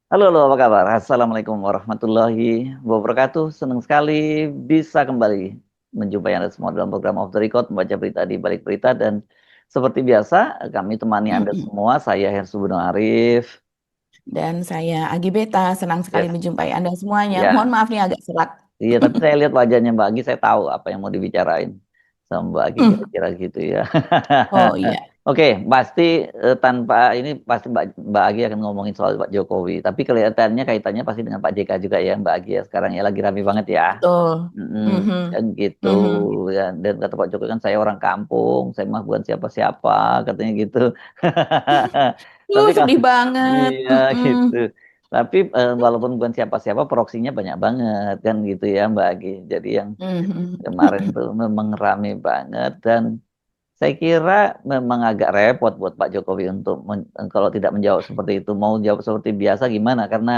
Halo, halo, apa kabar? Assalamualaikum warahmatullahi wabarakatuh. Senang sekali bisa kembali menjumpai Anda semua dalam program Off the Record, membaca berita di balik berita. Dan seperti biasa, kami temani Anda Mm-mm. semua. Saya Hersu Beno Arif. Dan saya Agi Beta, senang sekali Yes, menjumpai Anda semuanya. Mohon ya, maaf nih agak serak. iya. Tapi saya lihat wajahnya Mbak Agi, saya tahu apa yang mau dibicarain sama Mbak Agi, Hmm. kira-kira gitu ya. Oh iya, Oke, pasti tanpa ini pasti Mbak Agi akan ngomongin soal Pak Jokowi. Tapi kelihatannya kaitannya pasti dengan Pak JK juga ya Mbak Agi ya. Sekarang ya lagi rame banget ya. betul. Kan Mhm. gitu Mhm. ya. Dan kata Pak Jokowi kan saya orang kampung, saya mah bukan siapa-siapa, katanya gitu. Tapi kalau Sedih banget. iya gitu. Mm-mm. Tapi walaupun bukan siapa-siapa, proksinya banyak banget kan gitu ya Mbak Agi. Jadi yang Mhm. kemarin itu memang rame banget dan saya kira memang agak repot buat Pak Jokowi untuk kalau tidak menjawab seperti itu, mau jawab seperti biasa gimana? Karena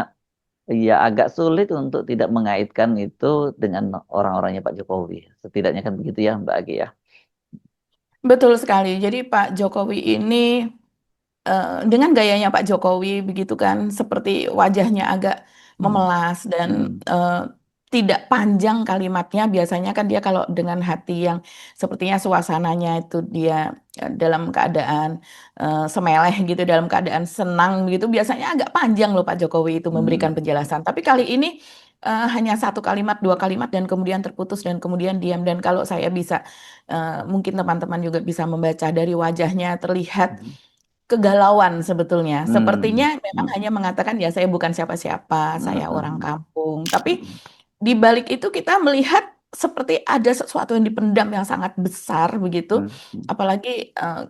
ya agak sulit untuk tidak mengaitkan itu dengan orang-orangnya Pak Jokowi. Setidaknya kan begitu ya Mbak Agi ya. Betul sekali. Jadi Pak Jokowi ini dengan gayanya Pak Jokowi begitu kan, seperti wajahnya agak Hmm. memelas dan Hmm. tidak panjang kalimatnya. Biasanya kan dia kalau dengan hati yang sepertinya suasananya itu dia dalam keadaan semeleh gitu, dalam keadaan senang gitu, biasanya agak panjang loh Pak Jokowi itu memberikan Hmm. penjelasan. Tapi kali ini hanya satu kalimat, dua kalimat dan kemudian terputus dan kemudian diam. Dan kalau saya bisa, mungkin teman-teman juga bisa membaca dari wajahnya terlihat Hmm. kegalauan sebetulnya. Sepertinya Hmm. memang Hmm. hanya mengatakan ya saya bukan siapa-siapa, saya orang Hmm. kampung. Tapi Hmm. di balik itu kita melihat seperti ada sesuatu yang dipendam yang sangat besar begitu. Hmm. Hmm. Apalagi eh,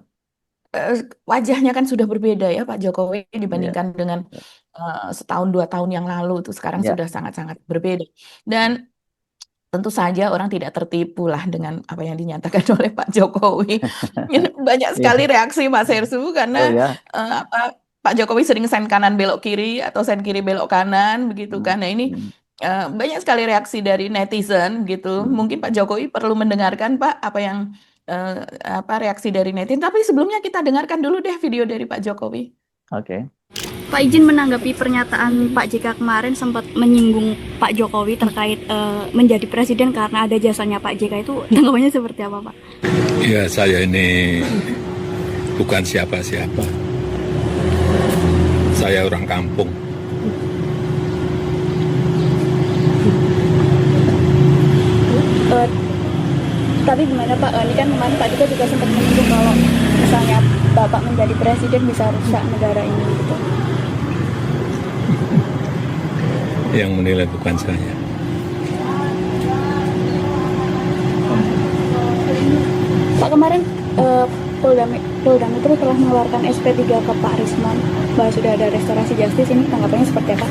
eh, wajahnya kan sudah berbeda ya Pak Jokowi Ya, dibandingkan dengan setahun dua tahun yang lalu itu sekarang ya. sudah sangat-sangat berbeda. Dan tentu saja orang tidak tertipu lah dengan apa yang dinyatakan oleh Pak Jokowi. Banyak sekali Iya. reaksi Mas Hersu karena Oh ya. apa Pak Jokowi sering sen kanan belok kiri atau sen kiri belok kanan begitu Hmm. kan. Nah ini Hmm. banyak sekali reaksi dari netizen gitu. Hmm. Mungkin Pak Jokowi perlu mendengarkan Pak apa yang eh, apa reaksi dari netizen. Tapi sebelumnya kita dengarkan dulu deh video dari Pak Jokowi. Oke. Pak izin menanggapi pernyataan Pak JK kemarin sempat menyinggung Pak Jokowi terkait menjadi presiden karena ada jasanya Pak JK itu tanggapannya seperti apa Pak? Ya, saya ini bukan siapa-siapa. Saya orang kampung. Eh, tapi gimana Pak? Ini kan kemarin Pak JK juga sempat menyinggung kalau misalnya Bapak menjadi presiden bisa rusak negara ini gitu. Yang menilai bukan saya. Pak kemarin Polda Metro telah mengeluarkan SP3 ke Pak Risman bahwa sudah ada restorasi justice, ini tanggapannya seperti apa?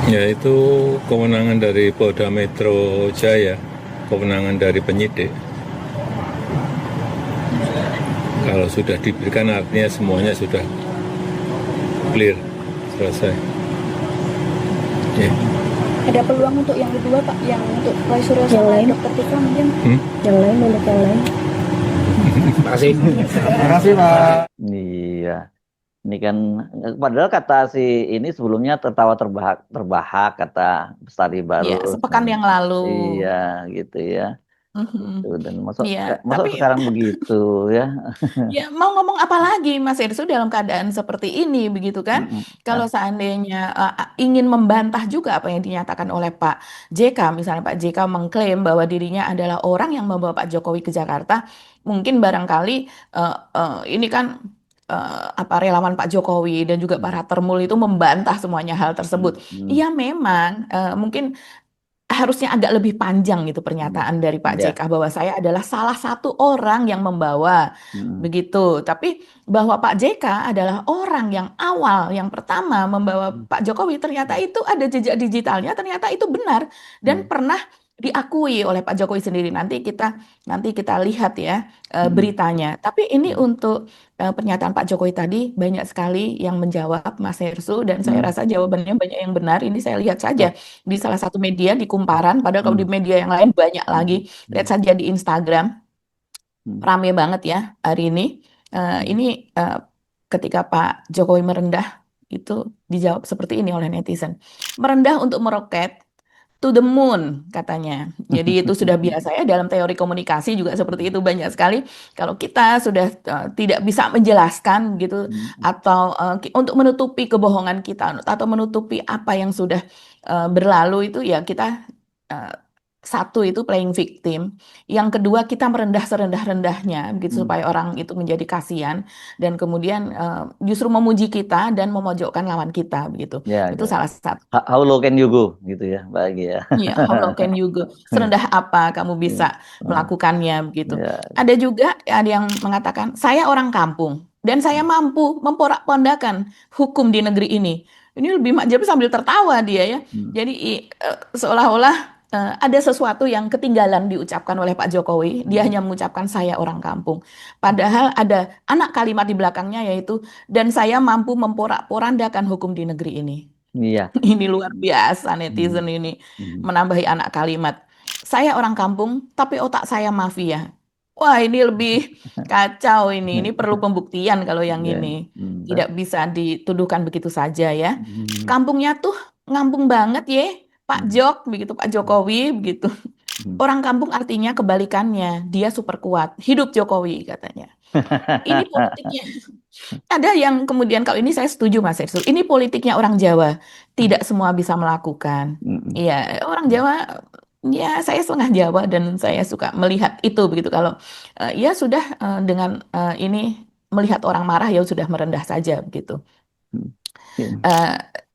Ya, itu kewenangan dari Polda Metro Jaya, kewenangan dari penyidik. Kalau sudah diberikan artinya semuanya sudah clear, selesai. Ya. Ada peluang untuk yang kedua Pak, yang untuk Roy Suryo Yang sama lain? Dr. Tika mungkin? Yang lain untuk yang lain. Iya. Ini kan padahal kata si ini sebelumnya tertawa terbahak kata Bestari Ya, Barus. sepekan yang lalu. Iya gitu ya. Itu Mhm. dan masuk Ya, masuk tapi sekarang begitu ya. ya, mau ngomong apa lagi Mas Irsu dalam keadaan seperti ini begitu kan? Mm-mm. Kalau Ah, seandainya ingin membantah juga apa yang dinyatakan oleh Pak JK, misalnya Pak JK mengklaim bahwa dirinya adalah orang yang membawa Pak Jokowi ke Jakarta, mungkin barangkali ini kan apa relawan Pak Jokowi dan juga para mm, termul itu membantah semuanya hal tersebut. mm, mm, Iya memang mungkin harusnya agak lebih panjang gitu mm. pernyataan dari Pak Ya. JK bahwa saya adalah salah satu orang yang membawa Mm, begitu. Tapi bahwa Pak JK adalah orang yang awal, yang pertama membawa mm, Pak Jokowi, ternyata itu ada jejak digitalnya, ternyata itu benar dan mm, pernah diakui oleh Pak Jokowi sendiri. Nanti kita lihat ya mm, beritanya. Tapi ini mm, untuk pernyataan Pak Jokowi tadi banyak sekali yang menjawab Mas Hersu dan saya mm, rasa jawabannya banyak yang benar. Ini saya lihat oh, saja di salah satu media di Kumparan, padahal kalau di mm, media yang lain banyak lagi. mm, Lihat mm, saja di Instagram, mm, rame banget ya hari ini. mm, Ini ketika Pak Jokowi merendah Itu dijawab seperti ini oleh netizen. Merendah untuk meroket to the moon katanya. Jadi itu sudah biasa ya dalam teori komunikasi juga seperti itu banyak sekali. Kalau kita sudah tidak bisa menjelaskan gitu atau untuk menutupi kebohongan kita atau menutupi apa yang sudah berlalu itu ya kita uh, satu itu playing victim, yang kedua kita merendah serendah-rendahnya gitu supaya orang itu menjadi kasihan dan kemudian justru memuji kita dan memojokkan lawan kita begitu. Ya, Itu ya. salah satu. How low can you go gitu ya, bahagia. Iya, how low can you go? Serendah apa kamu bisa melakukannya begitu. Ya. Ada juga ada yang mengatakan saya orang kampung dan saya mampu memporak-pondakan hukum di negeri ini. Ini lebih jadi sambil tertawa dia ya. Jadi seolah-olah ada sesuatu yang ketinggalan diucapkan oleh Pak Jokowi. Dia hanya mengucapkan saya orang kampung. Padahal ada anak kalimat di belakangnya yaitu dan saya mampu memporak-porandakan hukum di negeri ini. Iya. Ini luar biasa netizen ini menambahi anak kalimat. Saya orang kampung, tapi otak saya mafia. Wah, ini lebih kacau ini. Ini perlu pembuktian kalau yang ini. Tidak bisa dituduhkan begitu saja ya. Kampungnya tuh ngampung banget ya, Pak Jok, begitu Pak Jokowi, begitu. Orang kampung artinya kebalikannya. Dia super kuat. Hidup Jokowi katanya. Ini politiknya. Ada yang kemudian kalau ini saya setuju Mas Ersul. Ini politiknya orang Jawa. Tidak semua bisa melakukan. Iya, orang Jawa ya saya setengah Jawa dan saya suka melihat itu begitu. Kalau ya sudah dengan ini melihat orang marah ya sudah merendah saja begitu.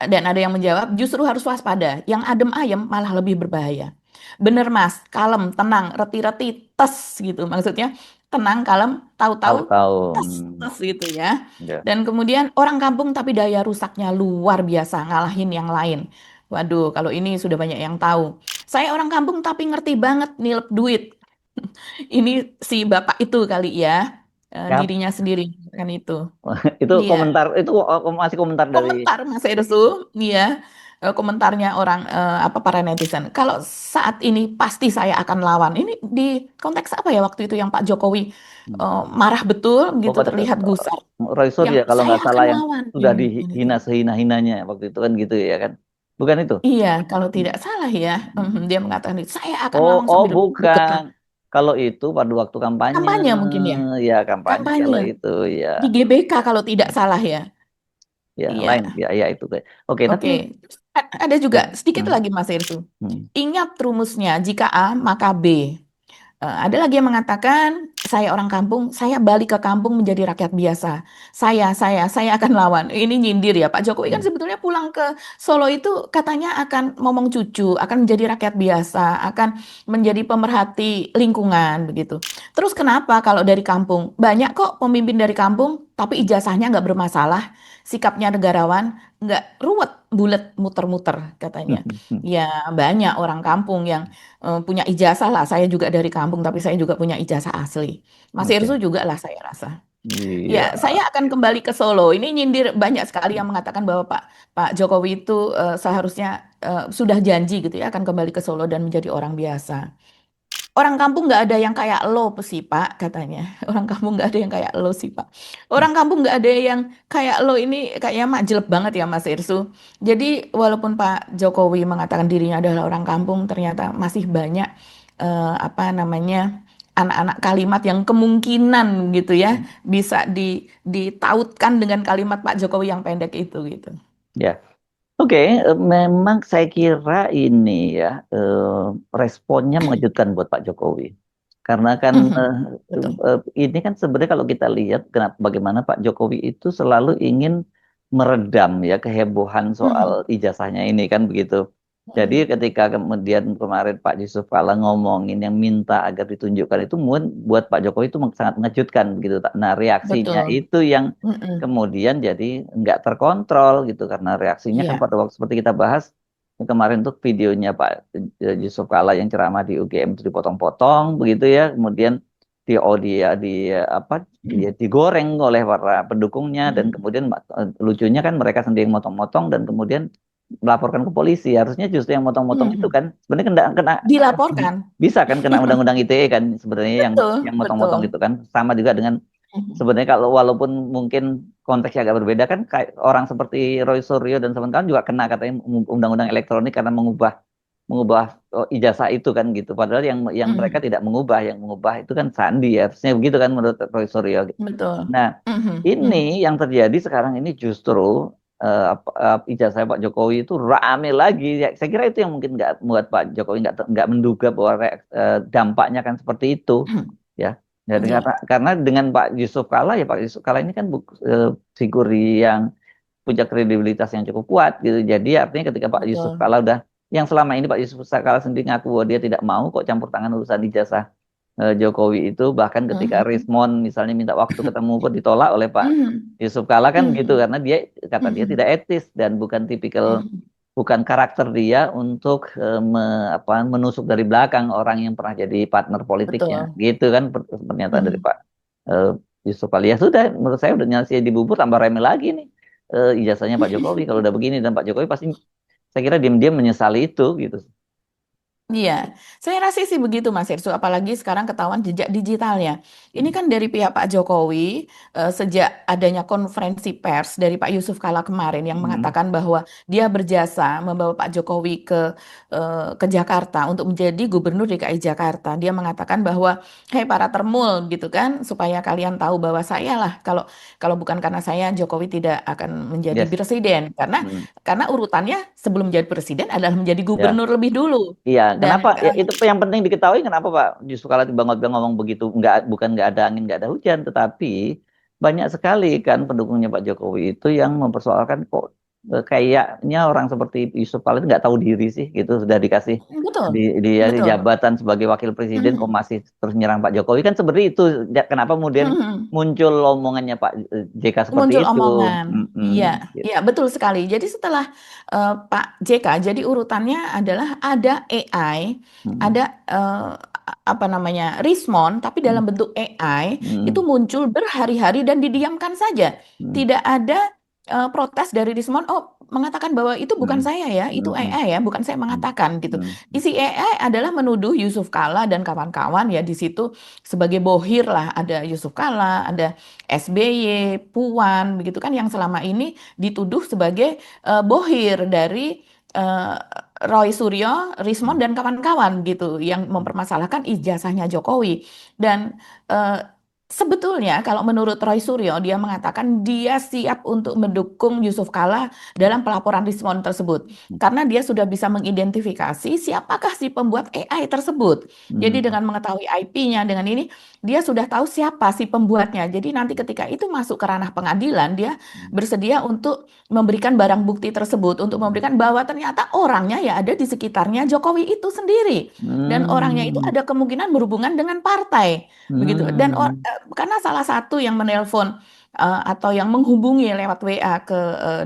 Dan ada yang menjawab justru harus waspada. Yang adem ayem malah lebih berbahaya. Bener Mas, kalem, tenang, reti-reti, tes gitu. Maksudnya tenang, kalem, tahu-tahu tes gitu ya. Dan kemudian orang kampung tapi daya rusaknya luar biasa, ngalahin yang lain. Waduh, kalau ini sudah banyak yang tahu. Saya orang kampung tapi ngerti banget nilep duit. Ini si bapak itu kali ya, dirinya sendiri kan itu. Itu Iya. komentar, itu masih komentar dari Komentar Mas Ersu, iya. Komentarnya orang para netizen. Kalau saat ini pasti saya akan lawan. Ini di konteks apa ya waktu itu yang Pak Jokowi marah betul gitu terlihat gusar. Roy Suryo ya kalau nggak salah yang sudah dihina sehina-hinanya waktu itu kan gitu ya kan. Bukan itu? Iya, kalau tidak salah ya. Dia mengatakan saya akan lawan Oh, sampai bukan. Kalau itu pada waktu kampanye. Kampanye mungkin ya. Ya, kampanye kalau itu ya. Di GBK kalau tidak salah ya. Ya, Iya. lain. Ya itu. Oke, tapi ada juga sedikit lagi Mas Irsu. Ingat rumusnya, jika A maka B. Ada lagi yang mengatakan, saya orang kampung, saya balik ke kampung menjadi rakyat biasa. Saya akan lawan. Ini nyindir ya, Pak Jokowi kan sebetulnya pulang ke Solo itu katanya akan ngomong cucu, akan menjadi rakyat biasa, akan menjadi pemerhati lingkungan, begitu. Terus kenapa kalau dari kampung? Banyak kok pemimpin dari kampung, tapi ijazahnya nggak bermasalah, sikapnya negarawan, nggak ruwet, bulet, muter-muter katanya. Ya banyak orang kampung yang punya ijazah lah. Saya juga dari kampung, tapi saya juga punya ijazah asli. Mas Irsu juga lah saya rasa. Ya, saya akan kembali ke Solo. Ini nyindir banyak sekali yang mengatakan bahwa Pak Jokowi itu seharusnya sudah janji gitu ya akan kembali ke Solo dan menjadi orang biasa. Orang kampung nggak ada yang kayak lo sih Pak katanya. Orang kampung nggak ada yang kayak lo sih Pak. Orang kampung nggak ada yang kayak lo ini kayaknya majeleb banget ya Mas Irsu. Jadi walaupun Pak Jokowi mengatakan dirinya adalah orang kampung, ternyata masih banyak anak-anak kalimat yang kemungkinan gitu ya bisa ditautkan dengan kalimat Pak Jokowi yang pendek itu gitu. Ya. Oke, memang saya kira ini ya responnya mengejutkan buat Pak Jokowi. Karena kan ini kan sebenarnya kalau kita lihat bagaimana Pak Jokowi itu selalu ingin meredam ya kehebohan soal ijazahnya ini kan begitu. Jadi ketika kemudian kemarin Pak Yusuf Kala ngomongin yang minta agar ditunjukkan itu buat Pak Jokowi itu sangat mengejutkan begitu. Nah reaksinya itu yang kemudian jadi nggak terkontrol gitu karena reaksinya kan pada waktu seperti kita bahas kemarin tuh videonya Pak Yusuf Kala yang ceramah di UGM itu dipotong-potong begitu ya, kemudian dia digoreng oleh para pendukungnya dan kemudian lucunya kan mereka sendiri motong-motong dan kemudian melaporkan ke polisi. Harusnya justru yang motong-motong itu kan sebenarnya kena dilaporkan. Bisa kan kena undang-undang ITE kan sebenarnya yang motong-motong itu kan sama juga dengan sebenarnya kalau walaupun mungkin konteksnya agak berbeda kan, kayak orang seperti Roy Suryo dan teman-teman juga kena katanya undang-undang elektronik karena mengubah mengubah ijazah itu kan gitu. Padahal yang mereka Mhm. tidak mengubah, yang mengubah itu kan Sandi ya, harusnya begitu kan menurut Roy Suryo. Betul. Nah, Mhm. ini yang terjadi sekarang ini justru ijazah Pak Jokowi itu rame lagi. Ya, saya kira itu yang mungkin nggak membuat Pak Jokowi nggak menduga bahwa dampaknya kan seperti itu, ya. Jadi Iya, karena dengan Pak Yusuf Kalla ya Pak Yusuf Kalla ini kan figur yang punya kredibilitas yang cukup kuat gitu. Jadi artinya ketika Pak Yusuf betul. Kalla udah yang selama ini Pak Yusuf Kalla sendiri ngaku bahwa dia tidak mau kok campur tangan urusan ijazah Jokowi itu, bahkan ketika Mhm. Rismon misalnya minta waktu ketemu pun ditolak oleh Pak Mhm. Yusuf Kalla kan gitu Mhm. karena dia kata dia Mhm. tidak etis dan Mhm. bukan karakter dia untuk menusuk dari belakang orang yang pernah jadi partner politiknya Betul. gitu kan pernyataan dari Mhm. Pak eh, Yusuf Kalla. Ya sudah, menurut saya udah nyasi dibubur tambah rame lagi nih ijazahnya Pak Jokowi kalau udah begini, dan Pak Jokowi pasti saya kira diam-diam menyesali itu gitu. Iya, saya rasa sih begitu Mas Irsu, apalagi sekarang ketahuan jejak digitalnya. Ini kan dari pihak Pak Jokowi, sejak adanya konferensi pers dari Pak Yusuf Kalla kemarin yang Hmm. mengatakan bahwa dia berjasa membawa Pak Jokowi ke Jakarta untuk menjadi Gubernur DKI Jakarta. Dia mengatakan bahwa, hei para termul gitu kan, supaya kalian tahu bahwa saya lah, kalau kalau bukan karena saya Jokowi tidak akan menjadi Yes. presiden, Hmm. karena urutannya sebelum menjadi presiden adalah menjadi Ya. gubernur lebih dulu. Iya, kenapa? Dan Ya, itu yang penting diketahui kenapa Pak Yusuf Kalla tiba-tiba ngomong begitu. Bukan nggak ada angin, nggak ada hujan, tetapi banyak sekali kan pendukungnya Pak Jokowi itu yang mempersoalkan kok kayaknya orang seperti Yusuf Kalla itu nggak tahu diri sih, gitu sudah dikasih betul, dia betul. jabatan sebagai wakil presiden kok Mhm, masih terus nyerang Pak Jokowi kan seperti itu. Kenapa kemudian mhm. muncul omongannya Pak JK seperti Muncul itu? omongan. Mm-mm, Iya, gitu. iya betul sekali. Jadi setelah Pak JK, jadi urutannya adalah ada AI, Mm-mm, ada apa namanya Rismon, tapi dalam bentuk AI itu mm-mm, muncul berhari-hari dan didiamkan saja. mm-mm, Tidak ada protes dari Rismon. Oh, mengatakan bahwa itu bukan mm-mm, saya ya, itu mm-mm, AI ya, bukan saya mengatakan gitu. mm-mm, Isi AI adalah menuduh Yusuf Kalla dan kawan-kawan ya di situ sebagai bohir lah. Ada Yusuf Kalla, ada SBY, Puan, begitu kan yang selama ini dituduh sebagai bohir dari eh, Roy Suryo, Rismon dan kawan-kawan gitu yang mempermasalahkan ijazahnya Jokowi. Dan eh, sebetulnya kalau menurut Roy Suryo dia mengatakan dia siap untuk mendukung Yusuf Kalla dalam pelaporan Rismon tersebut karena dia sudah bisa mengidentifikasi siapakah si pembuat AI tersebut. Jadi mm-mm. dengan mengetahui IP-nya dengan ini dia sudah tahu siapa si pembuatnya. Jadi nanti ketika itu masuk ke ranah pengadilan, dia bersedia untuk memberikan barang bukti tersebut, untuk memberikan bahwa ternyata orangnya ya ada di sekitarnya Jokowi itu sendiri. Dan orangnya itu Hmm, ada kemungkinan berhubungan dengan partai, begitu. Dan hmm, karena salah satu yang menelpon atau yang menghubungi lewat WA ke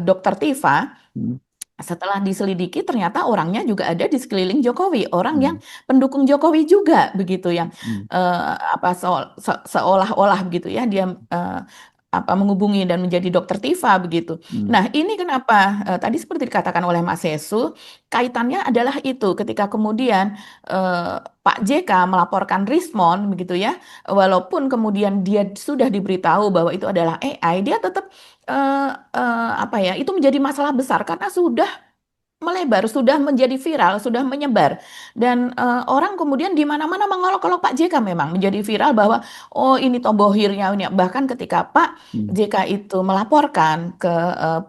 Dokter Tifa, hmm, setelah diselidiki ternyata orangnya juga ada di sekeliling Jokowi, orang yang hmm, pendukung Jokowi juga begitu yang hmm, seolah-olah begitu ya dia menghubungi dan menjadi dokter Tifa begitu. hmm, Nah, ini kenapa tadi seperti dikatakan oleh Mas Sesu, kaitannya adalah itu ketika kemudian Pak JK melaporkan Rismon begitu ya, walaupun kemudian dia sudah diberitahu bahwa itu adalah AI, dia tetap itu menjadi masalah besar karena sudah melebar, sudah menjadi viral, sudah menyebar. Dan orang kemudian di mana-mana mengolok-olok Pak JK memang menjadi viral bahwa oh ini toh bohirnya ini. Bahkan ketika Pak hmm, JK itu melaporkan ke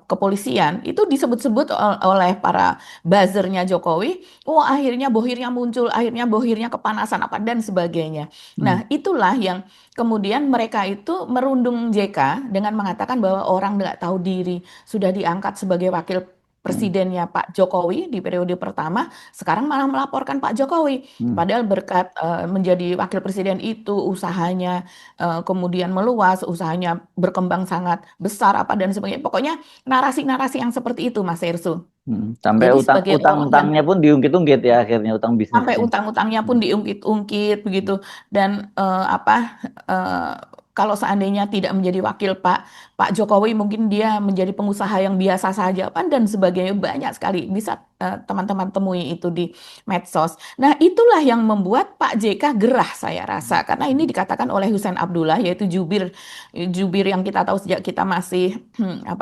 kepolisian, itu disebut-sebut oleh para buzzernya Jokowi, oh akhirnya bohirnya muncul, akhirnya bohirnya kepanasan apa dan sebagainya. hmm, Nah, itulah yang kemudian mereka itu merundung JK dengan mengatakan bahwa orang nggak tahu diri, sudah diangkat sebagai wakil hmm, presidennya Pak Jokowi di periode pertama, sekarang malah melaporkan Pak Jokowi. hmm, Padahal berkat menjadi wakil presiden itu usahanya kemudian meluas, usahanya berkembang sangat besar apa dan sebagainya. Pokoknya narasi-narasi yang seperti itu Mas Ersu. Sampai Jadi sebagai orang yang utang-utangnya pun diungkit-ungkit ya akhirnya, utang sampai bisnisnya. utang-utangnya pun Hmm, diungkit-ungkit begitu. Dan eh, kalau seandainya tidak menjadi wakil Pak Jokowi mungkin dia menjadi pengusaha yang biasa saja kan dan sebagainya banyak sekali bisa teman-teman temui itu di medsos. Nah, itulah yang membuat Pak JK gerah saya rasa, karena ini dikatakan oleh Hussein Abdullah, yaitu jubir jubir yang kita tahu sejak kita masih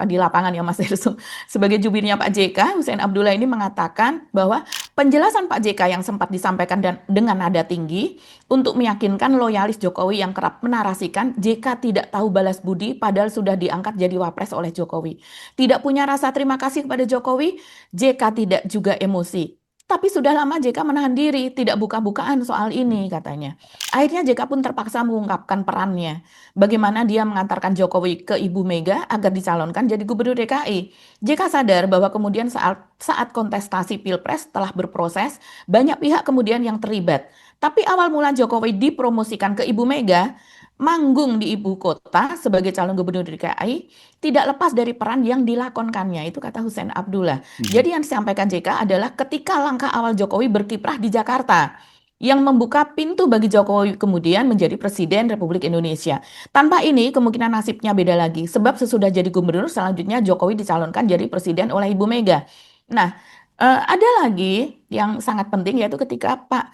di lapangan ya Mas Hersum. Sebagai jubirnya Pak JK, Hussein Abdullah ini mengatakan bahwa penjelasan Pak JK yang sempat disampaikan dengan nada tinggi untuk meyakinkan loyalis Jokowi yang kerap menarasikan JK tidak tahu balas budi padahal sudah diangkat jadi wapres oleh Jokowi. Tidak punya rasa terima kasih kepada Jokowi, JK tidak juga emosi. Tapi sudah lama JK menahan diri, tidak buka-bukaan soal ini katanya. Akhirnya JK pun terpaksa mengungkapkan perannya. Bagaimana dia mengantarkan Jokowi ke Ibu Mega agar dicalonkan jadi gubernur DKI. JK sadar bahwa kemudian saat kontestasi Pilpres telah berproses, banyak pihak kemudian yang terlibat. Tapi awal mula Jokowi dipromosikan ke Ibu Mega, manggung di ibu kota sebagai calon gubernur DKI, tidak lepas dari peran yang dilakonkannya. Itu kata Hussein Abdullah. Jadi yang disampaikan JK adalah ketika langkah awal Jokowi berkiprah di Jakarta, yang membuka pintu bagi Jokowi kemudian menjadi Presiden Republik Indonesia. Tanpa ini kemungkinan nasibnya beda lagi. Sebab sesudah jadi gubernur, selanjutnya Jokowi dicalonkan jadi Presiden oleh Ibu Mega. Nah, ada lagi yang sangat penting, yaitu ketika Pak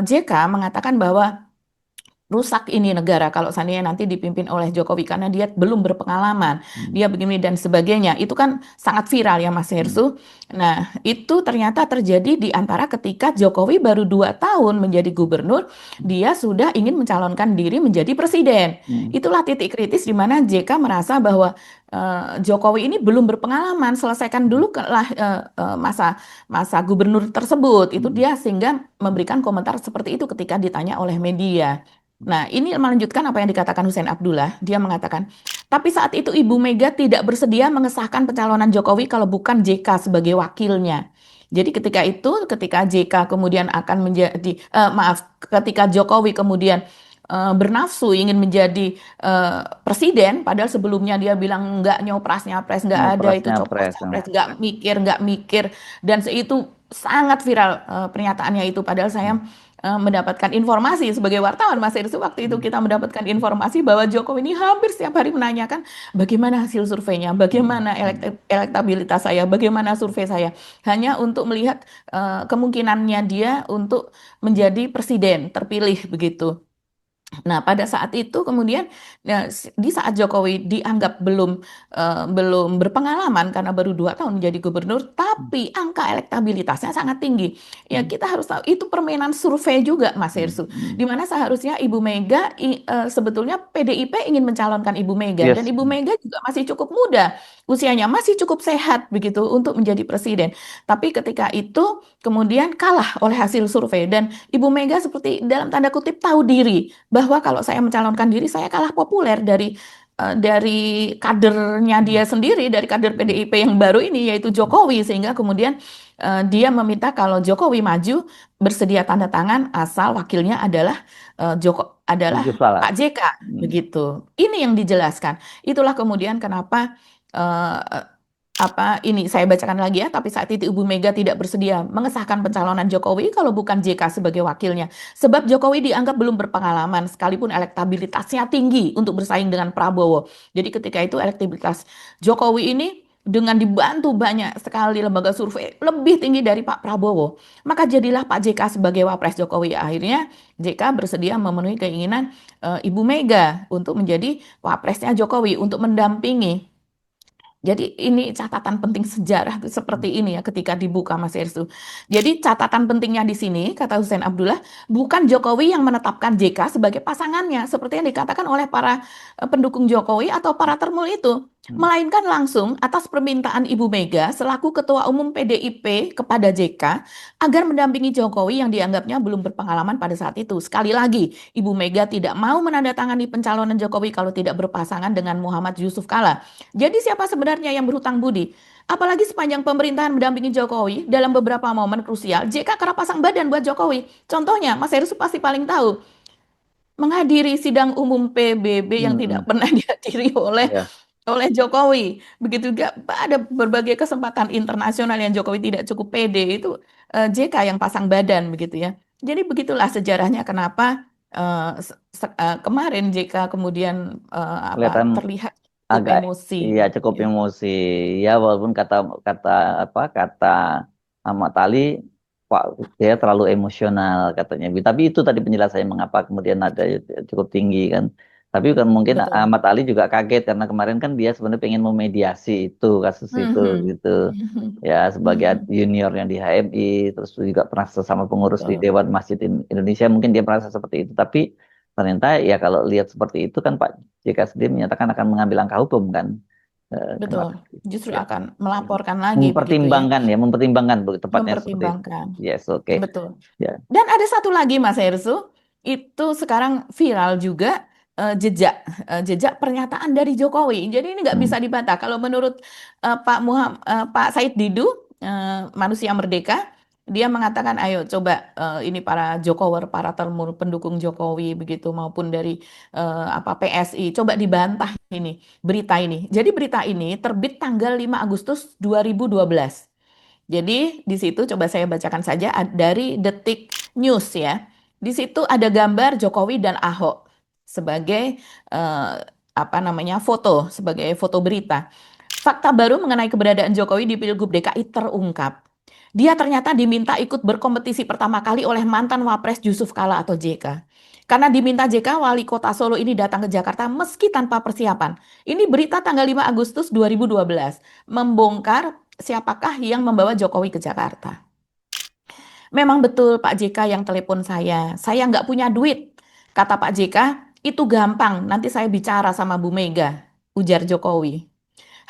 JK mengatakan bahwa rusak ini negara kalau seandainya nanti dipimpin oleh Jokowi karena dia belum berpengalaman, dia begini dan sebagainya. Itu kan sangat viral ya Mas Hersu. Nah, itu ternyata terjadi di antara ketika Jokowi baru 2 tahun menjadi gubernur, dia sudah ingin mencalonkan diri menjadi presiden. Itulah titik kritis di mana JK merasa bahwa Jokowi ini belum berpengalaman, selesaikan dulu masa gubernur tersebut. Itu dia sehingga memberikan komentar seperti itu ketika ditanya oleh media. Nah, ini melanjutkan apa yang dikatakan Hussein Abdullah. Dia mengatakan, tapi saat itu Ibu Mega tidak bersedia mengesahkan pencalonan Jokowi kalau bukan JK sebagai wakilnya. Jadi ketika itu, ketika JK kemudian akan menjadi, ketika Jokowi kemudian bernafsu ingin menjadi presiden, padahal sebelumnya dia bilang nggak nyopras-nyapres, nggak ada itu copras-capres, nggak mikir, dan itu sangat viral pernyataannya itu. Padahal saya mendapatkan informasi sebagai wartawan Mas Irsu, waktu itu kita mendapatkan informasi bahwa Jokowi ini hampir setiap hari menanyakan bagaimana hasil surveinya, bagaimana elektabilitas saya, bagaimana survei saya, hanya untuk melihat kemungkinannya dia untuk menjadi presiden terpilih begitu. Nah, pada saat itu kemudian di saat Jokowi dianggap belum berpengalaman karena baru 2 tahun menjadi gubernur, tapi angka elektabilitasnya sangat tinggi. Ya, kita harus tahu itu permainan survei juga, Mas Hersu. Di mana seharusnya Ibu Mega sebetulnya PDIP ingin mencalonkan Ibu Mega, dan Ibu Mega juga masih cukup muda, usianya masih cukup sehat begitu untuk menjadi presiden. Tapi ketika itu kemudian kalah oleh hasil survei, dan Ibu Mega seperti dalam tanda kutip tahu diri bahwa kalau saya mencalonkan diri saya kalah populer dari kadernya dia sendiri, dari kader PDIP yang baru ini yaitu Jokowi, sehingga kemudian dia meminta kalau Jokowi maju bersedia tanda tangan asal wakilnya adalah Pak JK begitu. Ini yang dijelaskan. Itulah kemudian kenapa ini saya bacakan lagi ya, tapi saat itu Ibu Mega tidak bersedia mengesahkan pencalonan Jokowi kalau bukan JK sebagai wakilnya. Sebab Jokowi dianggap belum berpengalaman sekalipun elektabilitasnya tinggi untuk bersaing dengan Prabowo. Jadi ketika itu elektabilitas Jokowi ini dengan dibantu banyak sekali lembaga survei lebih tinggi dari Pak Prabowo. Maka jadilah Pak JK sebagai wapres Jokowi. Akhirnya JK bersedia memenuhi keinginan Ibu Mega untuk menjadi wapresnya Jokowi, untuk mendampingi. Jadi ini catatan penting sejarah seperti ini ya ketika dibuka Mas Ersu. Jadi catatan pentingnya di sini, kata Hussein Abdullah, bukan Jokowi yang menetapkan JK sebagai pasangannya seperti yang dikatakan oleh para pendukung Jokowi atau para termul itu, melainkan langsung atas permintaan Ibu Mega selaku Ketua Umum PDIP kepada JK agar mendampingi Jokowi yang dianggapnya belum berpengalaman pada saat itu. Sekali lagi, Ibu Mega tidak mau menandatangani pencalonan Jokowi kalau tidak berpasangan dengan Muhammad Yusuf Kalla. Jadi siapa sebenarnya yang berhutang budi? Apalagi sepanjang pemerintahan mendampingi Jokowi dalam beberapa momen krusial, JK kerap pasang badan buat Jokowi. Contohnya, Mas Heru pasti paling tahu, menghadiri sidang umum PBB yang tidak pernah dihadiri oleh Jokowi. Begitu juga ada berbagai kesempatan internasional yang Jokowi tidak cukup pede, itu JK yang pasang badan begitu ya. Jadi begitulah sejarahnya kenapa kemarin JK kemudian terlihat agak emosi. Iya, cukup emosi. Ya, walaupun kata Ahmad Ali, Pak, dia terlalu emosional katanya. Tapi itu tadi penjelasannya mengapa kemudian nada cukup tinggi kan. Tapi kan mungkin Betul. Ahmad Ali juga kaget karena kemarin kan dia sebenarnya pengen memediasi itu kasus itu Mhm. gitu. Mhm. Ya sebagai Mhm. juniornya di HMI, terus juga pernah sesama pengurus di Betul. Dewan Masjid Indonesia, mungkin dia merasa seperti itu. Tapi ternyata ya kalau lihat seperti itu kan Pak JK sendiri menyatakan akan mengambil langkah hukum kan Betul. kemarin. Justru Ya. akan melaporkan lagi begitu ya. Mempertimbangkan tepatnya seperti itu. Mempertimbangkan. Yes, oke. Betul. Ya. Dan ada satu lagi Mas Hersu, itu sekarang viral juga jejak pernyataan dari Jokowi. Jadi ini nggak Hmm. bisa dibantah. Kalau menurut Pak Said Didu, Manusia Merdeka, dia mengatakan, ayo coba ini para Jokower, para pendukung Jokowi begitu maupun dari PSI, coba dibantah ini berita ini. Jadi berita ini terbit tanggal 5 Agustus 2012. Jadi di situ coba saya bacakan saja dari Detik News ya. Di situ ada gambar Jokowi dan Ahok sebagai foto, sebagai foto berita. Fakta baru mengenai keberadaan Jokowi di Pilgub DKI terungkap. Dia ternyata diminta ikut berkompetisi pertama kali oleh mantan Wapres Yusuf Kala atau JK. Karena diminta JK, wali kota Solo ini datang ke Jakarta meski tanpa persiapan. Ini berita tanggal 5 Agustus 2012. Membongkar siapakah yang membawa Jokowi ke Jakarta. Memang betul Pak JK yang telepon saya. Saya nggak punya duit. Kata Pak JK, itu gampang. Nanti saya bicara sama Bu Mega. Ujar Jokowi.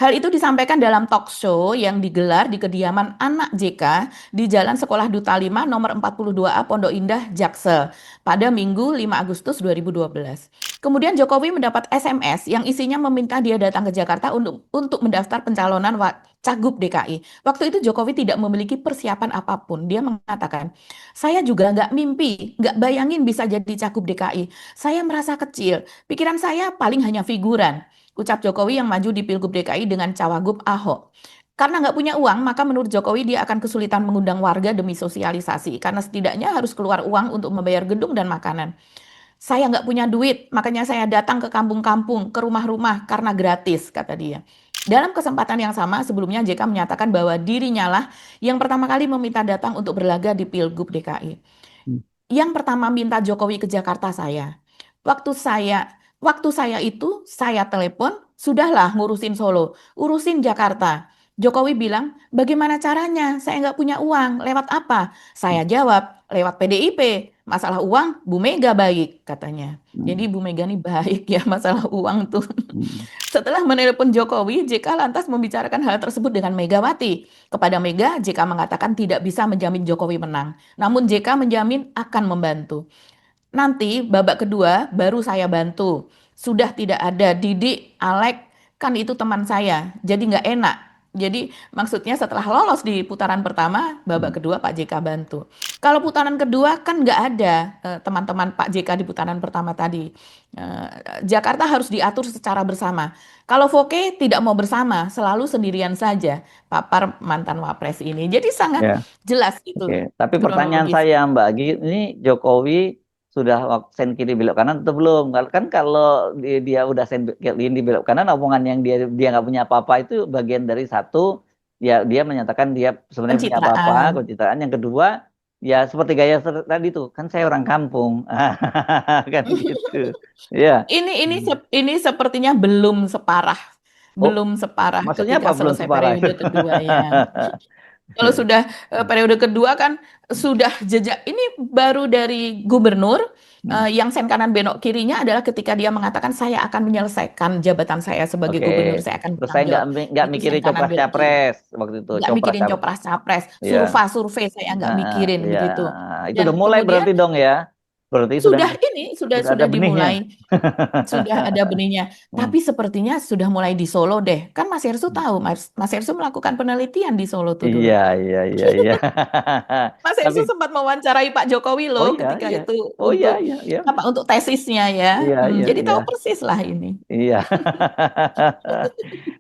Hal itu disampaikan dalam talk show yang digelar di kediaman anak JK di Jalan Sekolah Duta 5 nomor 42A Pondok Indah, Jaksel pada Minggu 5 Agustus 2012. Kemudian Jokowi mendapat SMS yang isinya meminta dia datang ke Jakarta untuk mendaftar pencalonan Cagup DKI. Waktu itu Jokowi tidak memiliki persiapan apapun. Dia mengatakan, saya juga nggak mimpi, nggak bayangin bisa jadi Cagup DKI. Saya merasa kecil, pikiran saya paling hanya figuran. Ucap Jokowi yang maju di Pilgub DKI dengan Cawagup Ahok. Karena nggak punya uang, maka menurut Jokowi dia akan kesulitan mengundang warga demi sosialisasi. Karena setidaknya harus keluar uang untuk membayar gedung dan makanan. Saya nggak punya duit, makanya saya datang ke kampung-kampung, ke rumah-rumah karena gratis, kata dia. Dalam kesempatan yang sama, sebelumnya JK menyatakan bahwa dirinya lah yang pertama kali meminta datang untuk berlaga di Pilgub DKI. Yang pertama minta Jokowi ke Jakarta saya. Waktu saya itu saya telepon, sudahlah ngurusin Solo, urusin Jakarta. Jokowi bilang, bagaimana caranya? Saya nggak punya uang. Lewat apa? Saya jawab, lewat PDIP. Masalah uang, Bu Mega baik, katanya. Jadi Bu Mega ini baik ya masalah uang tuh. Setelah menelpon Jokowi, JK lantas membicarakan hal tersebut dengan Megawati. Kepada Mega, JK mengatakan tidak bisa menjamin Jokowi menang. Namun JK menjamin akan membantu. Nanti babak kedua baru saya bantu. Sudah tidak ada Didik, Alek, kan itu teman saya. Jadi nggak enak. Jadi maksudnya setelah lolos di putaran pertama, babak kedua Pak JK bantu. Kalau putaran kedua kan nggak ada teman-teman Pak JK di putaran pertama tadi. Eh, Jakarta harus diatur secara bersama. Kalau Voke tidak mau bersama, selalu sendirian saja. Papar mantan Wapres ini. Jadi sangat Ya, jelas oke. itu Tapi pertanyaan kronologis. saya Mbak Agi, ini Jokowi sudah sen kiri belok kanan atau belum? Kan kalau dia udah sen kiri belok kanan, omongan yang dia nggak punya apa-apa itu bagian dari satu, ya dia menyatakan dia sebenarnya punya apa-apa, Pencitraan. kecintaan. Yang kedua, ya seperti gaya tadi tuh, kan saya orang kampung, kan gitu. Ya. Ini sepertinya Oh, belum separah maksudnya ketika apa belum selesai separah? periode kedua ya. Kalau sudah periode kedua kan sudah jejak ini baru dari gubernur yang sen kanan benok kirinya adalah ketika dia mengatakan saya akan menyelesaikan jabatan saya sebagai Oke, gubernur, saya akan terus saya bertanggung jawab. nggak Itu sen mikirin kanan copras benok kiri. capres waktu itu, Nggak copras mikirin capres. copras capres, Ya, survei saya nggak mikirin ya, begitu. itu Dan udah mulai kemudian berarti dong ya, berarti sudah ada sudah benihnya. dimulai. Sudah ada benihnya. Hmm. Tapi sepertinya sudah mulai di Solo deh. Kan Mas Hersu tahu, Mas Hersu melakukan penelitian di Solo tuh dulu. Iya, iya, iya, iya. Mas Tapi, Hersu sempat mewawancarai Pak Jokowi oh loh iya, ketika iya, itu oh iya, untuk iya, iya, untuk tesisnya ya. iya, iya, Jadi iya, tahu persis lah ini. iya.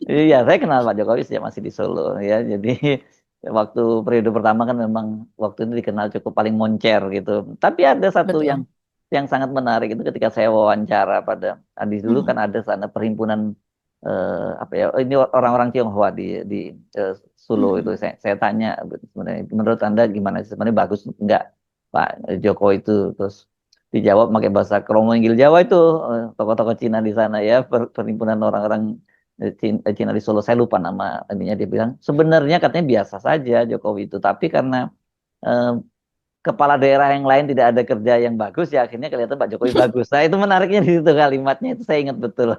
Iya, saya kenal Pak Jokowi sejak masih di Solo ya. Jadi waktu periode pertama kan memang waktu itu dikenal cukup paling moncer gitu. Tapi ada satu Betul. yang sangat menarik itu ketika saya wawancara pada Adi dulu kan Hmm. ada sana perhimpunan apa ya, ini orang-orang Tionghoa di Solo itu saya tanya sebenarnya menurut Anda gimana sih, sebenarnya bagus nggak Pak Joko itu, terus dijawab pakai bahasa Kromo Inggil Jawa itu, tokoh-tokoh Cina di sana ya, perhimpunan orang-orang Cina di Solo, saya lupa nama ininya, dia bilang sebenarnya katanya biasa saja Jokowi itu, tapi karena eh, kepala daerah yang lain tidak ada kerja yang bagus ya akhirnya kelihatan Pak Jokowi bagus. Nah itu menariknya di situ kalimatnya, itu saya ingat betul.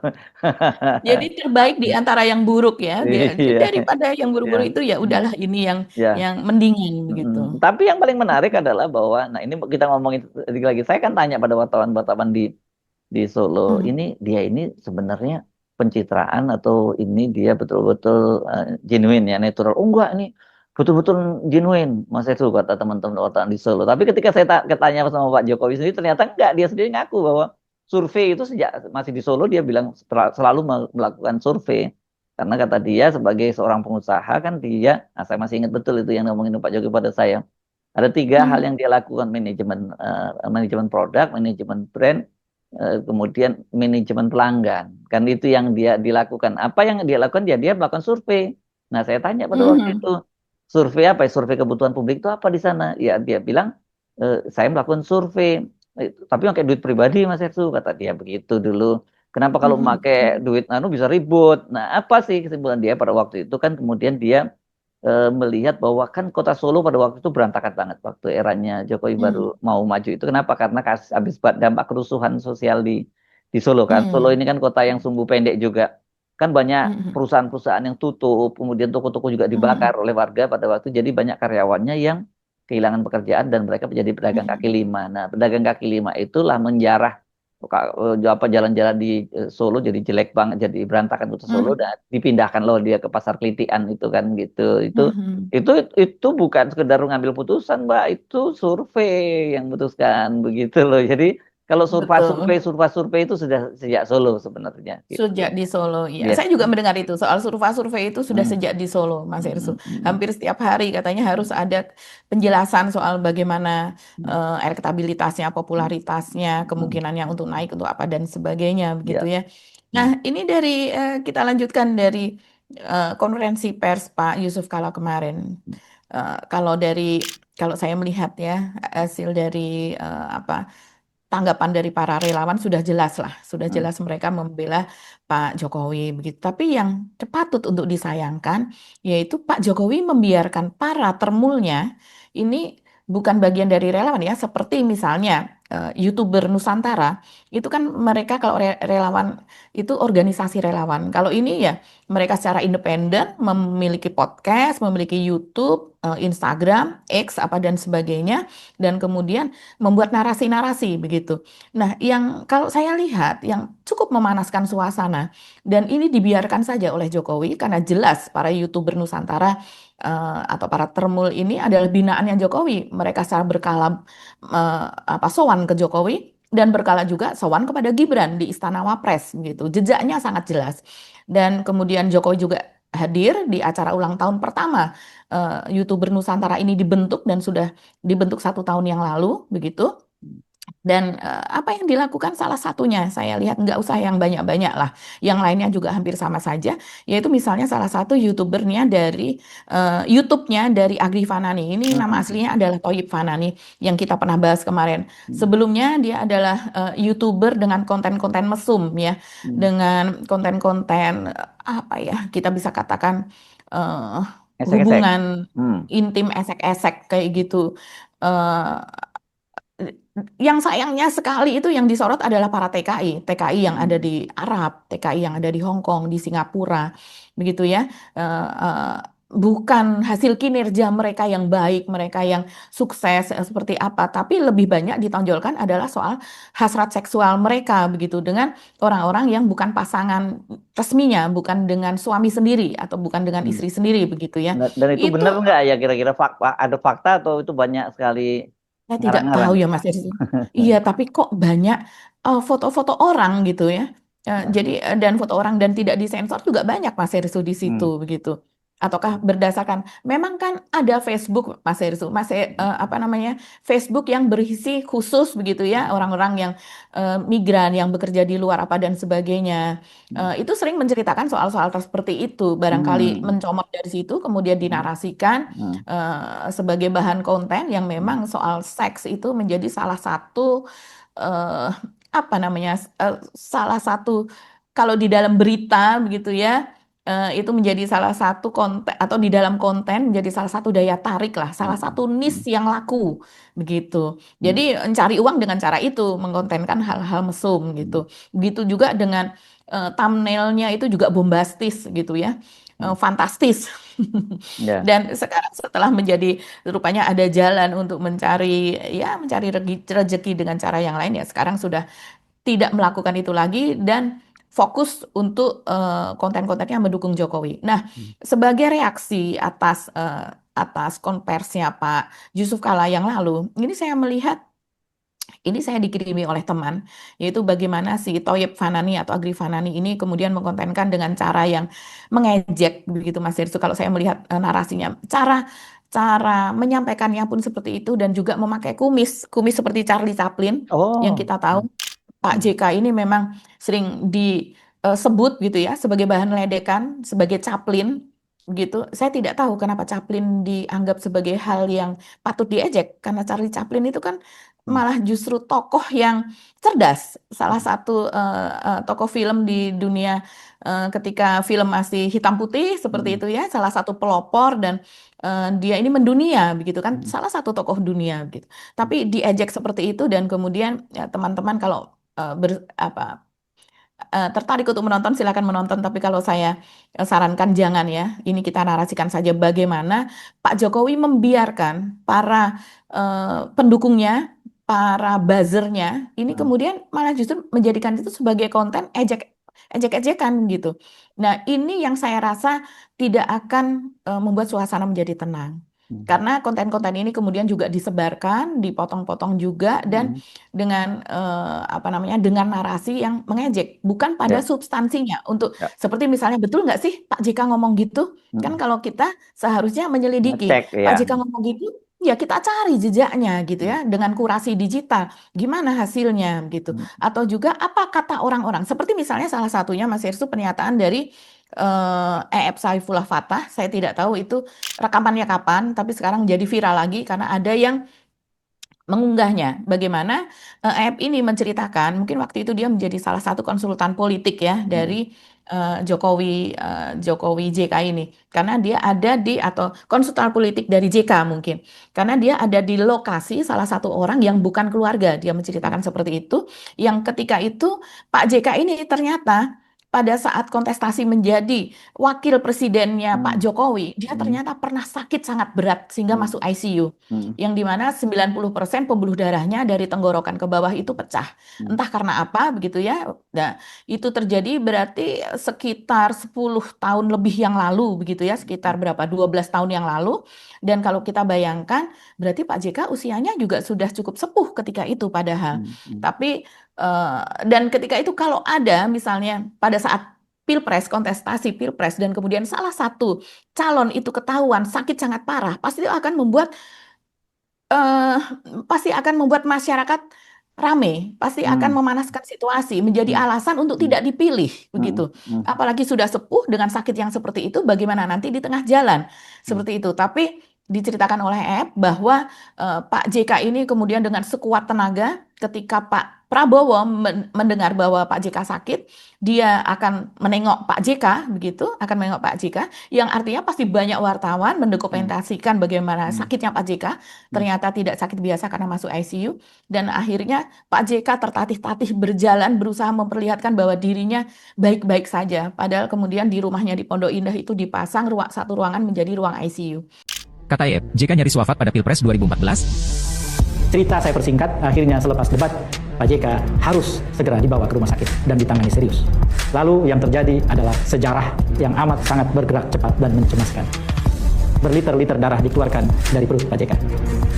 Jadi terbaik di antara yang buruk ya. Iya, Daripada yang iya. buruk-buruk itu ya udahlah ini Ya. yang mendingan begitu. Tapi yang paling menarik adalah bahwa, nah ini kita ngomongin lagi, saya kan tanya pada wartawan-wartawan di Solo, Hmm. ini dia ini sebenarnya pencitraan atau ini dia betul-betul genuine ya, natural. Oh enggak, ini betul-betul genuine, Mas Esu, kata teman-teman wartawan di Solo. Tapi ketika saya tanya sama Pak Jokowi sendiri, ternyata enggak, dia sendiri ngaku bahwa survei itu sejak masih di Solo dia bilang selalu melakukan survei. Karena kata dia sebagai seorang pengusaha kan dia, nah saya masih ingat betul itu yang ngomongin Pak Jokowi pada saya. Ada 3 hal yang dia lakukan, manajemen produk, manajemen brand, kemudian manajemen pelanggan. Kan itu yang dia dilakukan. Apa yang dia lakukan? Dia melakukan survei. Nah, saya tanya pada waktu Mhm. itu, survei apa ya? Survei kebutuhan publik itu apa di sana? Ya, dia bilang, saya melakukan survei. Tapi pakai duit pribadi, Mas Ersu, kata dia begitu dulu. Kenapa kalau memakai Mhm. duit bisa ribut? Nah, apa sih kesimpulan dia pada waktu itu? Kan kemudian dia melihat bahwa kan kota Solo pada waktu itu berantakan banget waktu eranya Jokowi baru Hmm. mau maju itu. Kenapa? Karena habis dampak kerusuhan sosial di Solo kan. Solo Hmm. ini kan kota yang sumbu pendek juga. Kan banyak Hmm. perusahaan-perusahaan yang tutup, kemudian toko-toko juga dibakar Hmm. oleh warga pada waktu. Jadi banyak karyawannya yang kehilangan pekerjaan dan mereka menjadi pedagang kaki Hmm. lima. Nah, pedagang kaki lima itulah menjarah jalan-jalan di Solo jadi jelek banget, jadi berantakan kota Solo, Hmm. dan dipindahkan loh dia ke Pasar Kelitian itu kan gitu. Itu Hmm. itu itu bukan sekedar mengambil putusan, Mbak, itu survei yang memutuskan begitu loh. Jadi kalau Betul. survei itu sudah sejak Solo sebenarnya gitu. Sejak di Solo, ya. Iya. Saya juga mendengar itu soal survei itu sudah Hmm, sejak di Solo, Mas hmm, Irsu. hmm, Hampir setiap hari katanya harus ada penjelasan soal bagaimana hmm, elektabilitasnya, hmm, popularitasnya, hmm, kemungkinannya untuk naik untuk apa dan sebagainya, begitu ya. ya. Hmm, Nah, ini dari kita lanjutkan dari konferensi pers Pak Yusuf Kala kemarin. Kalau saya melihat ya hasil dari tanggapan dari para relawan sudah jelas lah, sudah hmm, jelas mereka membela Pak Jokowi begitu. Tapi yang patut untuk disayangkan yaitu Pak Jokowi membiarkan para termulnya ini bukan bagian dari relawan ya, seperti misalnya YouTuber Nusantara itu kan mereka kalau relawan itu organisasi relawan. Kalau ini ya mereka secara independen memiliki podcast, memiliki YouTube, Instagram, X apa dan sebagainya, dan kemudian membuat narasi-narasi begitu. Nah, yang kalau saya lihat yang cukup memanaskan suasana dan ini dibiarkan saja oleh Jokowi karena jelas para YouTuber Nusantara atau para termul ini adalah binaannya Jokowi. Mereka secara berkala sowan ke Jokowi dan berkala juga sowan kepada Gibran di Istana Wapres gitu. Jejaknya sangat jelas. Dan kemudian Jokowi juga hadir di acara ulang tahun pertama YouTuber Nusantara ini dibentuk dan sudah dibentuk 1 tahun yang lalu begitu. Dan apa yang dilakukan salah satunya saya lihat nggak usah yang banyak-banyak lah. Yang lainnya juga hampir sama saja. Yaitu misalnya salah satu YouTubernya dari YouTube-nya dari Agri Fanani. Ini nama hmm, aslinya adalah Thoyib Fanani yang kita pernah bahas kemarin. hmm, Sebelumnya dia adalah YouTuber dengan konten-konten mesum ya. hmm. Dengan konten-konten apa ya kita bisa katakan eh, Esek-esek. hubungan Hmm, intim esek-esek kayak gitu. Eh, yang sayangnya sekali itu yang disorot adalah para TKI yang ada hmm, di Arab, TKI yang ada di Hong Kong, di Singapura, begitu ya. Bukan hasil kinerja mereka yang baik, mereka yang sukses seperti apa, tapi lebih banyak ditonjolkan adalah soal hasrat seksual mereka, begitu dengan orang-orang yang bukan pasangan resminya, bukan dengan suami sendiri atau bukan dengan hmm. istri sendiri, begitu ya. Dan itu Itu benar nggak ya, kira-kira ada fakta atau itu banyak sekali saya tidak tahu ngarang-ngarang? ya Mas Irsi. Iya, tapi kok banyak foto-foto orang gitu ya. Ya. Jadi dan foto orang dan tidak disensor juga banyak Mas Irsu di situ Hmm. begitu. Ataukah berdasarkan memang kan ada Facebook Mas Herssu, Facebook yang berisi khusus begitu ya orang-orang yang migran yang bekerja di luar apa dan sebagainya. Itu sering menceritakan soal-soal seperti itu, barangkali mencomot dari situ kemudian dinarasikan sebagai bahan konten yang memang soal seks itu menjadi salah satu salah satu kalau di dalam berita begitu ya. Itu menjadi salah satu konten atau di dalam konten menjadi salah satu daya tarik lah, salah satu niche yang laku begitu. Jadi mencari uang dengan cara itu, mengkontenkan hal-hal mesum gitu. Begitu juga dengan thumbnailnya itu juga bombastis gitu ya, fantastis. Ya. Dan sekarang setelah menjadi rupanya ada jalan untuk mencari rezeki dengan cara yang lain ya, sekarang sudah tidak melakukan itu lagi dan fokus untuk konten-konten yang mendukung Jokowi. Nah, sebagai reaksi atas konversinya Pak Yusuf Kalla yang lalu, ini saya melihat, ini saya dikirimi oleh teman, yaitu bagaimana si Thoyib Fanani atau Agri Fanani ini kemudian mengkontenkan dengan cara yang mengejek begitu Mas Herssu. Kalau saya melihat narasinya, cara menyampaikannya pun seperti itu dan juga memakai kumis seperti Charlie Chaplin yang kita tahu. Pak JK ini memang sering disebut gitu ya sebagai bahan ledekan, sebagai Chaplin gitu. Saya tidak tahu kenapa Chaplin dianggap sebagai hal yang patut diejek, karena Charlie Chaplin itu kan malah justru tokoh yang cerdas, salah satu tokoh film di dunia ketika film masih hitam putih seperti itu ya, salah satu pelopor dan dia ini mendunia begitu kan, salah satu tokoh dunia gitu. Tapi diejek seperti itu dan kemudian ya, teman-teman kalau tertarik untuk menonton silakan menonton, tapi kalau saya sarankan jangan ya. Ini kita narasikan saja bagaimana Pak Jokowi membiarkan para pendukungnya, para buzzernya ini kemudian malah justru menjadikan itu sebagai konten ejek-ejekan gitu. Nah, ini yang saya rasa tidak akan membuat suasana menjadi tenang. Karena konten-konten ini kemudian juga disebarkan, dipotong-potong juga dan dengan dengan narasi yang mengejek, bukan pada substansinya. Untuk seperti misalnya betul nggak sih Pak JK ngomong gitu? Kan kalau kita seharusnya menyelidiki Pak JK ngomong gitu, ya kita cari jejaknya gitu ya dengan kurasi digital, gimana hasilnya gitu. Atau juga apa kata orang-orang? Seperti misalnya salah satunya Mas Herssu pernyataan dari EF Saifullah Fatah, saya tidak tahu itu rekamannya kapan, tapi sekarang jadi viral lagi karena ada yang mengunggahnya. Bagaimana EF ini menceritakan, mungkin waktu itu dia menjadi salah satu konsultan politik ya dari Jokowi JK ini, karena dia ada atau konsultan politik dari JK mungkin, karena dia ada di lokasi salah satu orang yang bukan keluarga, dia menceritakan seperti itu, yang ketika itu Pak JK ini ternyata pada saat kontestasi menjadi wakil presidennya Pak Jokowi, dia ternyata pernah sakit sangat berat sehingga masuk ICU. Yang dimana 90% pembuluh darahnya dari tenggorokan ke bawah itu pecah. Entah karena apa begitu ya. Nah, itu terjadi berarti sekitar 10 tahun lebih yang lalu begitu ya, sekitar berapa? 12 tahun yang lalu. Dan kalau kita bayangkan berarti Pak JK usianya juga sudah cukup sepuh ketika itu padahal. Tapi dan ketika itu kalau ada misalnya pada saat kontestasi pilpres dan kemudian salah satu calon itu ketahuan sakit sangat parah, pasti itu akan membuat masyarakat rame, pasti akan memanaskan situasi, menjadi alasan untuk tidak dipilih begitu. Apalagi sudah sepuh dengan sakit yang seperti itu, bagaimana nanti di tengah jalan seperti itu. Tapi diceritakan oleh EF bahwa Pak JK ini kemudian dengan sekuat tenaga ketika Pak Prabowo mendengar bahwa Pak JK sakit, dia akan menengok Pak JK begitu, akan menengok Pak JK, yang artinya pasti banyak wartawan mendokumentasikan bagaimana sakitnya Pak JK, ternyata tidak sakit biasa karena masuk ICU, dan akhirnya Pak JK tertatih-tatih berjalan berusaha memperlihatkan bahwa dirinya baik-baik saja, padahal kemudian di rumahnya di Pondok Indah itu dipasang satu ruangan menjadi ruang ICU. Kata EF, JK nyaris wafat pada Pilpres 2014. Cerita saya persingkat, akhirnya selepas debat, Pak JK harus segera dibawa ke rumah sakit dan ditangani serius. Lalu yang terjadi adalah sejarah yang amat sangat bergerak cepat dan mencemaskan. Berliter-liter darah dikeluarkan dari perut Pak JK.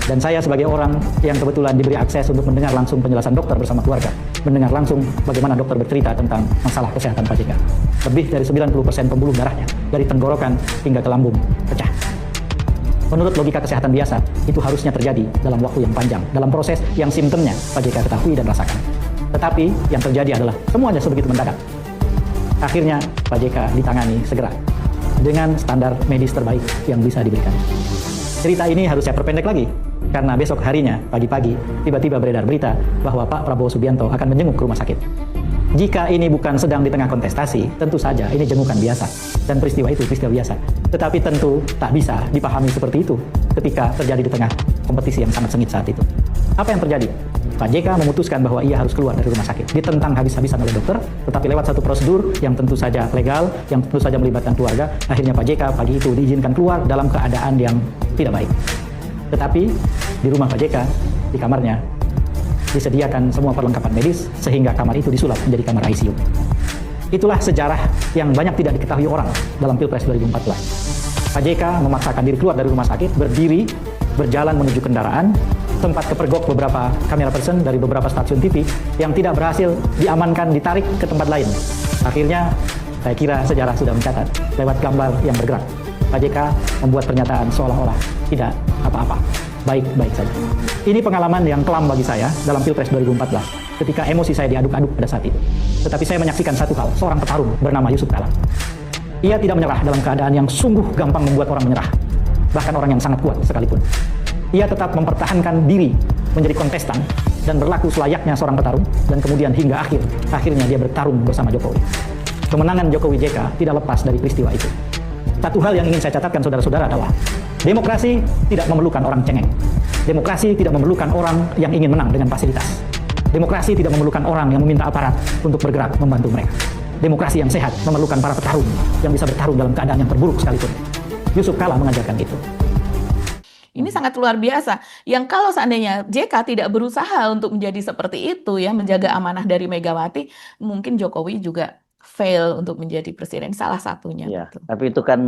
Dan saya sebagai orang yang kebetulan diberi akses untuk mendengar langsung penjelasan dokter bersama keluarga, mendengar langsung bagaimana dokter bercerita tentang masalah kesehatan Pak JK. Lebih dari 90% pembuluh darahnya dari tenggorokan hingga ke lambung pecah. Menurut logika kesehatan biasa, itu harusnya terjadi dalam waktu yang panjang, dalam proses yang simptomnya Pak JK ketahui dan rasakan. Tetapi yang terjadi adalah semuanya sebegitu mendadak. Akhirnya Pak JK ditangani segera dengan standar medis terbaik yang bisa diberikan. Cerita ini harus saya perpendek lagi, karena besok harinya, pagi-pagi, tiba-tiba beredar berita bahwa Pak Prabowo Subianto akan menjenguk ke rumah sakit. Jika ini bukan sedang di tengah kontestasi, tentu saja ini jengukan biasa. Dan peristiwa itu peristiwa biasa. Tetapi tentu tak bisa dipahami seperti itu ketika terjadi di tengah kompetisi yang sangat sengit saat itu. Apa yang terjadi? Pak JK memutuskan bahwa ia harus keluar dari rumah sakit. Ditentang habis-habisan oleh dokter, tetapi lewat satu prosedur yang tentu saja legal, yang tentu saja melibatkan keluarga, akhirnya Pak JK pagi itu diizinkan keluar dalam keadaan yang tidak baik. Tetapi di rumah Pak JK, di kamarnya, disediakan semua perlengkapan medis sehingga kamar itu disulap menjadi kamar ICU. Itulah sejarah yang banyak tidak diketahui orang dalam Pilpres 2014. Pak JK memaksakan diri keluar dari rumah sakit, berdiri, berjalan menuju kendaraan, sempat kepergok beberapa kamera person dari beberapa stasiun TV yang tidak berhasil diamankan, ditarik ke tempat lain. Akhirnya, saya kira sejarah sudah mencatat lewat gambar yang bergerak. Pak JK membuat pernyataan seolah-olah tidak apa-apa, baik-baik saja. Ini pengalaman yang kelam bagi saya dalam Pilpres 2014, ketika emosi saya diaduk-aduk pada saat itu. Tetapi saya menyaksikan satu hal, seorang petarung bernama Yusuf Kalla. Ia tidak menyerah dalam keadaan yang sungguh gampang membuat orang menyerah, bahkan orang yang sangat kuat sekalipun. Ia tetap mempertahankan diri menjadi kontestan dan berlaku selayaknya seorang petarung, dan kemudian hingga akhirnya dia bertarung bersama Jokowi. Kemenangan Jokowi JK tidak lepas dari peristiwa itu. Satu hal yang ingin saya catatkan saudara-saudara adalah demokrasi tidak memerlukan orang cengeng. Demokrasi tidak memerlukan orang yang ingin menang dengan fasilitas. Demokrasi tidak memerlukan orang yang meminta aparat untuk bergerak membantu mereka. Demokrasi yang sehat memerlukan para petarung yang bisa bertarung dalam keadaan yang terburuk sekalipun. Yusuf Kalla mengajarkan itu. Ini sangat luar biasa. Yang kalau seandainya JK tidak berusaha untuk menjadi seperti itu ya, menjaga amanah dari Megawati, mungkin Jokowi juga fail untuk menjadi presiden, salah satunya. Ya, Betul. tapi itu kan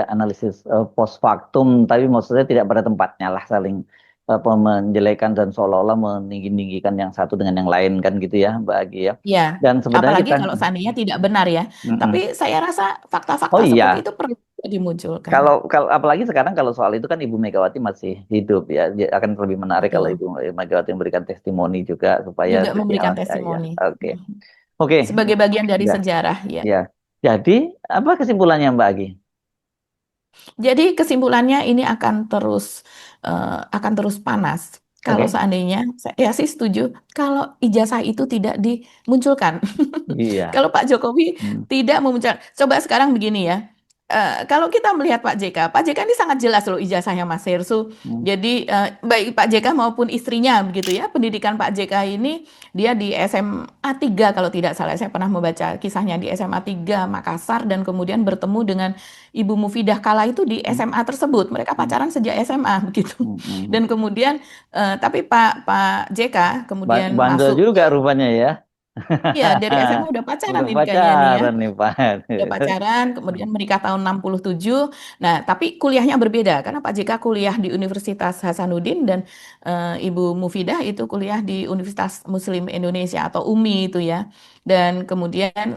analisis post factum, tapi maksudnya tidak pada tempatnya lah, saling menjelekan dan seolah-olah meninggi-ninggikan yang satu dengan yang lain kan gitu ya, Mbak Agi ya. Ya, Dan sebenarnya apalagi kita, kalau seandainya tidak benar ya. Tapi saya rasa fakta-fakta oh seperti iya, itu perlu dimunculkan. kalau apalagi sekarang kalau soal itu kan Ibu Megawati masih hidup ya, akan lebih menarik kalau Betul. Ibu Megawati memberikan testimoni juga supaya Juga memberikan ya. testimoni. Oke. Oke. Sebagai bagian dari Ya. sejarah ya. Ya. Jadi apa kesimpulannya Mbak Agi? Jadi kesimpulannya ini akan terus panas. Kalau Oke. seandainya, saya sih setuju kalau ijazah itu tidak dimunculkan. Iya. Kalau Pak Jokowi tidak memunculkan. Coba sekarang begini ya. Kalau kita melihat Pak JK ini sangat jelas loh ijazahnya Mas Hersu. Jadi baik Pak JK maupun istrinya begitu ya. Pendidikan Pak JK ini dia di SMA 3 kalau tidak salah. Saya pernah membaca kisahnya di SMA 3 Makassar dan kemudian bertemu dengan Ibu Mufidah Kalla itu di SMA tersebut. Mereka pacaran sejak SMA begitu. Dan kemudian tapi Pak JK kemudian bandel masuk juga rupanya ya. Iya, dari SMA udah pacaran Udah ini kayaknya nih ya. nih Pak. Udah pacaran, kemudian menikah tahun 67. Nah, tapi kuliahnya berbeda karena Pak JK kuliah di Universitas Hasanuddin dan Ibu Mufidah itu kuliah di Universitas Muslim Indonesia atau UMI itu ya. Dan kemudian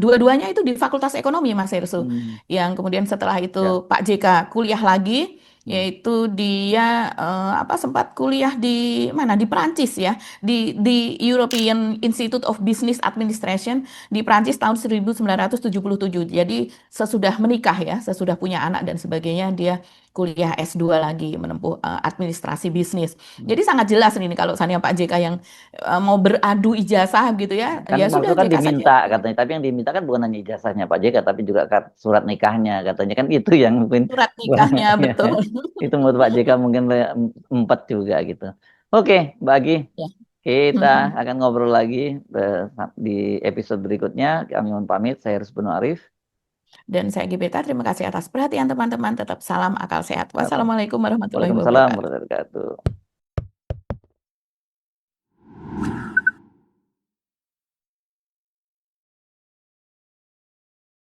dua-duanya itu di Fakultas Ekonomi Mas Hersu. Yang kemudian setelah itu Pak JK kuliah lagi, yaitu dia sempat kuliah di mana, di Prancis ya, di European Institute of Business Administration di Prancis tahun 1977. Jadi sesudah menikah ya, sesudah punya anak dan sebagainya, dia kuliah S2 lagi menempuh administrasi bisnis. Jadi sangat jelas ini kalau seandainya Pak JK yang mau beradu ijazah gitu ya, Kan ya sudah kan JK diminta saja. katanya, tapi yang diminta kan bukan hanya ijazahnya Pak JK, tapi juga surat nikahnya katanya, kan itu yang mungkin Surat nikahnya betul. itu menurut Pak JK mungkin empat juga gitu. Oke, Mbak Agi, Ya. kita akan ngobrol lagi di episode berikutnya. Kami mohon pamit, saya Rusbunu Arif. Dan saya Gibeta, terima kasih atas perhatian teman-teman. Tetap salam akal sehat. Wassalamualaikum warahmatullahi Waalaikumsalam wabarakatuh. warahmatullahi wabarakatuh.